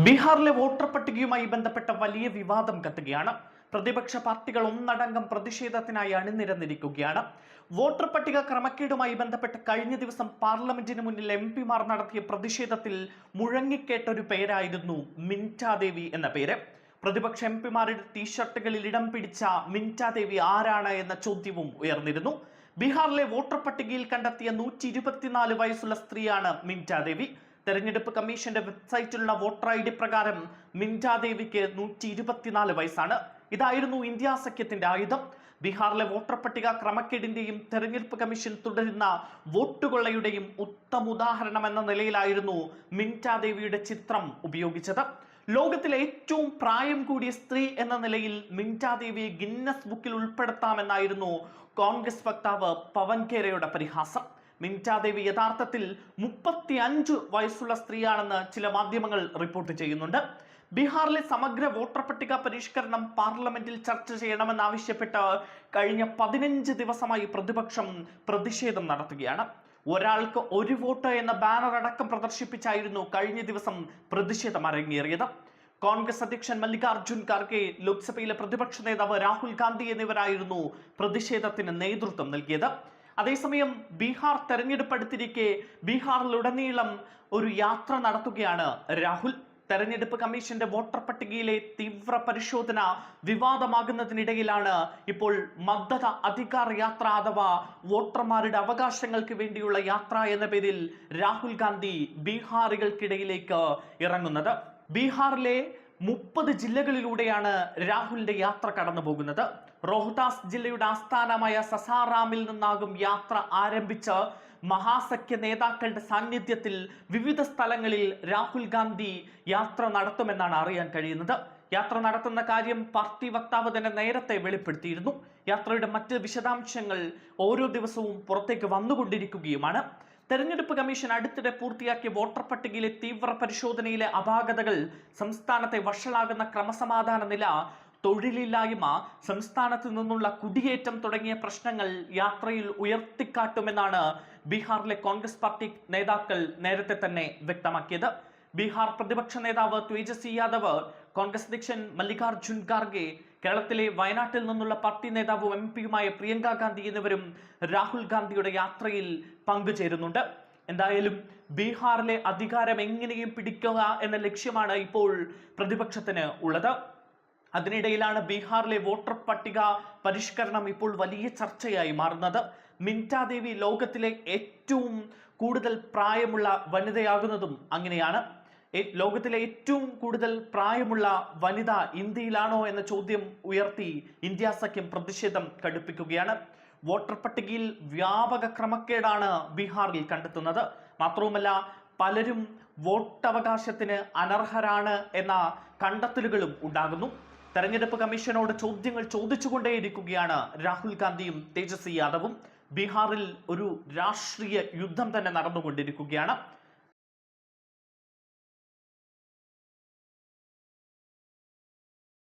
ബീഹാറിലെ വോട്ടർ പട്ടികയുമായി ബന്ധപ്പെട്ട വലിയ വിവാദം കത്തുകയാണ്. പ്രതിപക്ഷ പാർട്ടികൾ ഒന്നടങ്കം പ്രതിഷേധത്തിനായി അണിനിരന്നിരിക്കുകയാണ്. വോട്ടർ പട്ടിക ക്രമക്കേടുമായി ബന്ധപ്പെട്ട് കഴിഞ്ഞ ദിവസം പാർലമെന്റിന് മുന്നിൽ എംപിമാർ നടത്തിയ പ്രതിഷേധത്തിൽ മുഴങ്ങിക്കേട്ട ഒരു പേരായിരുന്നു മിൻറ്റാദേവി എന്ന പേര്. പ്രതിപക്ഷ എംപിമാരുടെ ടീഷർട്ടുകളിൽ ഇടം പിടിച്ച മിൻറ്റാദേവി ആരാണ് എന്ന ചോദ്യവും ഉയർന്നിരുന്നു. ബീഹാറിലെ വോട്ടർ പട്ടികയിൽ കണ്ടെത്തിയ 124 വയസ്സുള്ള സ്ത്രീയാണ് മിൻറ്റാദേവി. തെരഞ്ഞെടുപ്പ് കമ്മീഷന്റെ വെബ്സൈറ്റിലുള്ള വോട്ടർ ID പ്രകാരം മിൻറ്റാദേവിക്ക് 124 വയസ്സാണ്. ഇതായിരുന്നു ഇന്ത്യ സഖ്യത്തിന്റെ ആയുധം. ബീഹാറിലെ വോട്ടർ പട്ടിക ക്രമക്കേടിന്റെയും തെരഞ്ഞെടുപ്പ് കമ്മീഷൻ തുടരുന്ന വോട്ടുകൊള്ളയുടെയും ഉത്തമ ഉദാഹരണം എന്ന നിലയിലായിരുന്നു മിൻറ്റാദേവിയുടെ ചിത്രം ഉപയോഗിച്ചത്. ലോകത്തിലെ ഏറ്റവും പ്രായം കൂടിയ സ്ത്രീ എന്ന നിലയിൽ മിൻറ്റാദേവിയെ ഗിന്നസ് ബുക്കിൽ ഉൾപ്പെടുത്താമെന്നായിരുന്നു കോൺഗ്രസ് വക്താവ് പവൻ ഖേരയുടെ പരിഹാസം. മിൻറ്റാദേവി യഥാർത്ഥത്തിൽ 35 വയസ്സുള്ള സ്ത്രീയാണെന്ന് ചില മാധ്യമങ്ങൾ റിപ്പോർട്ട് ചെയ്യുന്നുണ്ട്. ബീഹാറിലെ സമഗ്ര വോട്ടർ പട്ടിക പരിഷ്കരണം പാർലമെന്റിൽ ചർച്ച ചെയ്യണമെന്നാവശ്യപ്പെട്ട് കഴിഞ്ഞ 15 ദിവസമായി പ്രതിപക്ഷം പ്രതിഷേധം നടത്തുകയാണ്. ഒരാൾക്ക് ഒരു വോട്ട് എന്ന ബാനർ അടക്കം പ്രദർശിപ്പിച്ചായിരുന്നു കഴിഞ്ഞ ദിവസം പ്രതിഷേധം അരങ്ങേറിയത്. കോൺഗ്രസ് അധ്യക്ഷൻ മല്ലികാർജുൻ ഖാർഗെ, ലോക്സഭയിലെ പ്രതിപക്ഷ നേതാവ് രാഹുൽ ഗാന്ധി എന്നിവരായിരുന്നു പ്രതിഷേധത്തിന് നേതൃത്വം നൽകിയത്. അതേസമയം ബീഹാർ തെരഞ്ഞെടുപ്പ് അടുത്തിരിക്കെ ബീഹാറിലുടനീളം ഒരു യാത്ര നടത്തുകയാണ് രാഹുൽ. തെരഞ്ഞെടുപ്പ് കമ്മീഷന്റെ വോട്ടർ പട്ടികയിലെ തീവ്ര പരിശോധന വിവാദമാകുന്നതിനിടയിലാണ് ഇപ്പോൾ മദ്ദത അധികാർ യാത്ര അഥവാ വോട്ടർമാരുടെ അവകാശങ്ങൾക്ക് വേണ്ടിയുള്ള യാത്ര എന്ന പേരിൽ രാഹുൽ ഗാന്ധി ബീഹാറികൾക്കിടയിലേക്ക് ഇറങ്ങുന്നത്. ബീഹാറിലെ 30 ജില്ലകളിലൂടെയാണ് രാഹുലിന്റെ യാത്ര കടന്നു പോകുന്നത്. റോഹ്താസ് ജില്ലയുടെ ആസ്ഥാനമായ സസാറാമിൽ നിന്നാകും യാത്ര ആരംഭിച്ച് മഹാസഖ്യ നേതാക്കളുടെ സാന്നിധ്യത്തിൽ വിവിധ സ്ഥലങ്ങളിൽ രാഹുൽ ഗാന്ധി യാത്ര നടത്തുമെന്നാണ് അറിയാൻ കഴിയുന്നത്. യാത്ര നടത്തുന്ന കാര്യം പാർട്ടി വക്താവ് തന്നെ നേരത്തെ വെളിപ്പെടുത്തിയിരുന്നു. യാത്രയുടെ മറ്റ് വിശദാംശങ്ങൾ ഓരോ ദിവസവും പുറത്തേക്ക് വന്നുകൊണ്ടിരിക്കുകയുമാണ്. തെരഞ്ഞെടുപ്പ് കമ്മീഷൻ അടുത്തിടെ പൂർത്തിയാക്കിയ വോട്ടർ പട്ടികയിലെ തീവ്ര പരിശോധനയിലെ അപാകതകൾ, സംസ്ഥാനത്തെ വഷളാകുന്ന ക്രമസമാധാന നില, തൊഴിലില്ലായ്മ, സംസ്ഥാനത്ത് നിന്നുള്ള കുടിയേറ്റം തുടങ്ങിയ പ്രശ്നങ്ങൾ യാത്രയിൽ ഉയർത്തിക്കാട്ടുമെന്നാണ് ബീഹാറിലെ കോൺഗ്രസ് പാർട്ടി നേതാക്കൾ നേരത്തെ തന്നെ വ്യക്തമാക്കിയത്. ബീഹാർ പ്രതിപക്ഷ നേതാവ് തേജസ്വി യാദവ്, കോൺഗ്രസ് അധ്യക്ഷൻ മല്ലികാർജുൻ ഖാർഗെ, കേരളത്തിലെ വയനാട്ടിൽ നിന്നുള്ള പാർട്ടി നേതാവും MP-യുമായ പ്രിയങ്ക ഗാന്ധി എന്നിവരും രാഹുൽ ഗാന്ധിയുടെ യാത്രയിൽ പങ്കുചേരുന്നുണ്ട്. എന്തായാലും ബീഹാറിലെ അധികാരം എങ്ങനെയും പിടിക്കുക എന്ന ലക്ഷ്യമാണ് ഇപ്പോൾ പ്രതിപക്ഷത്തിന് ഉള്ളത്. അതിനിടയിലാണ് ബീഹാറിലെ വോട്ടർ പട്ടിക പരിഷ്കരണം ഇപ്പോൾ വലിയ ചർച്ചയായി മാറുന്നത്. മിൻറ്റാദേവി ലോകത്തിലെ ഏറ്റവും കൂടുതൽ പ്രായമുള്ള വനിതയാകുന്നതും അങ്ങനെയാണ്. ലോകത്തിലെ ഏറ്റവും കൂടുതൽ പ്രായമുള്ള വനിത ഇന്ത്യയിലാണോ എന്ന ചോദ്യം ഉയർത്തി ഇന്ത്യ സഖ്യം പ്രതിഷേധം കടുപ്പിക്കുകയാണ്. വോട്ടർ പട്ടികയിൽ വ്യാപക ക്രമക്കേടാണ് ബീഹാറിൽ കണ്ടെത്തുന്നത്. മാത്രവുമല്ല, പലരും വോട്ടവകാശത്തിന് അനർഹരാണ് എന്ന കണ്ടെത്തലുകളും ഉണ്ടാകുന്നു. തെരഞ്ഞെടുപ്പ് കമ്മീഷനോട് ചോദ്യങ്ങൾ ചോദിച്ചുകൊണ്ടേയിരിക്കുകയാണ് രാഹുൽ ഗാന്ധിയും തേജസ്വി യാദവും. ബീഹാറിൽ ഒരു രാഷ്ട്രീയ യുദ്ധം തന്നെ നടന്നുകൊണ്ടിരിക്കുകയാണ്.